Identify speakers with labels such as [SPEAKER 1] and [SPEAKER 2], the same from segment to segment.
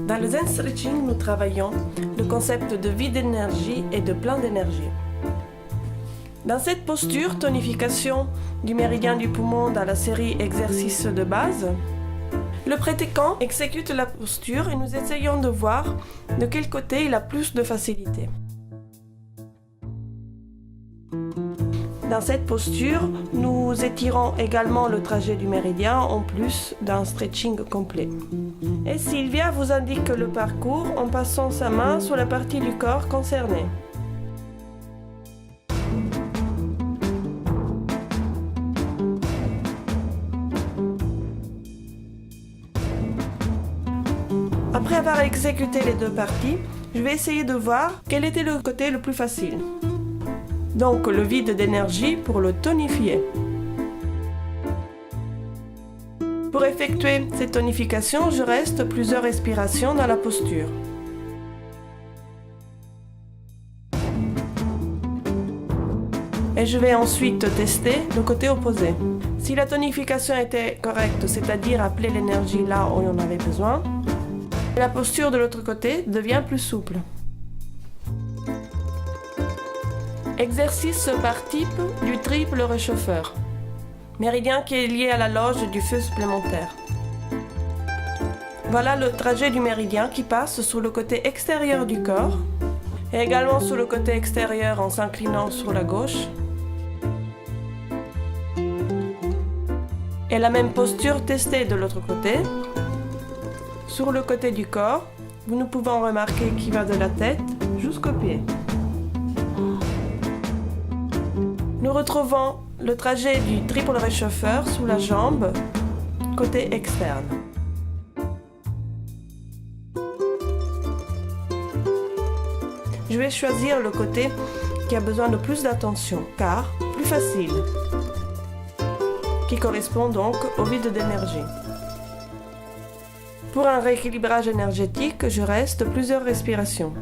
[SPEAKER 1] Dans le Zen Stretching, nous travaillons le concept de vide d'énergie et de plein d'énergie. Dans cette posture, tonification du méridien du poumon dans la série exercices de base, le pratiquant exécute la posture et nous essayons de voir de quel côté il a plus de facilité. Dans cette posture, nous étirons également le trajet du méridien en plus d'un stretching complet. Et Sylvia vous indique le parcours en passant sa main sur la partie du corps concernée. Après avoir exécuté les deux parties, je vais essayer de voir quel était le côté le plus facile. Donc le vide d'énergie pour le tonifier. Pour effectuer cette tonification, je reste plusieurs respirations dans la posture. Et je vais ensuite tester le côté opposé. Si la tonification était correcte, c'est-à-dire appeler l'énergie là où on en avait besoin, la posture de l'autre côté devient plus souple. Exercice par type du triple réchauffeur. Méridien qui est lié à la loge du feu supplémentaire. Voilà le trajet du méridien qui passe sur le côté extérieur du corps et également sur le côté extérieur en s'inclinant sur la gauche. Et la même posture testée de l'autre côté. Sur le côté du corps, nous pouvons remarquer qu'il va de la tête jusqu'aux pieds. Nous retrouvons le trajet du triple réchauffeur sous la jambe, côté externe. Je vais choisir le côté qui a besoin de plus d'attention, car plus facile, qui correspond donc au vide d'énergie. Pour un rééquilibrage énergétique, je reste plusieurs respirations.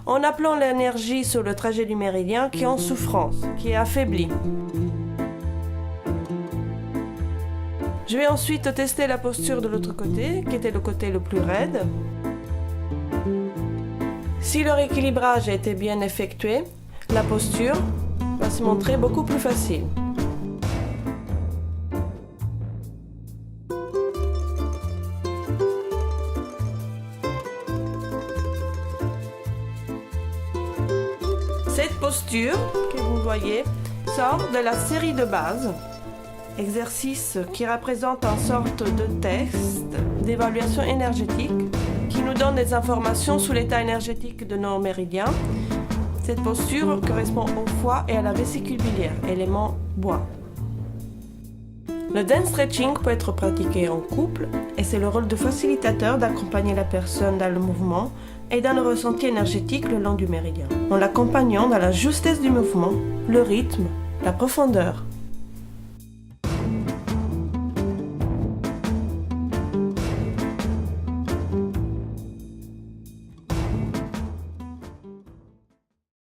[SPEAKER 1] En appelant l'énergie sur le trajet du méridien qui est en souffrance, qui est affaibli. Je vais ensuite tester la posture de l'autre côté, qui était le côté le plus raide. Si le rééquilibrage a été bien effectué, la posture va se montrer beaucoup plus facile. Cette posture que vous voyez sort de la série de base, exercice qui représente une sorte de test d'évaluation énergétique qui nous donne des informations sur l'état énergétique de nos méridiens. Cette posture correspond au foie et à la vésicule biliaire, élément bois. Le Zen Stretching peut être pratiqué en couple et c'est le rôle de facilitateur d'accompagner la personne dans le mouvement et dans le ressenti énergétique le long du méridien, en l'accompagnant dans la justesse du mouvement, le rythme, la profondeur.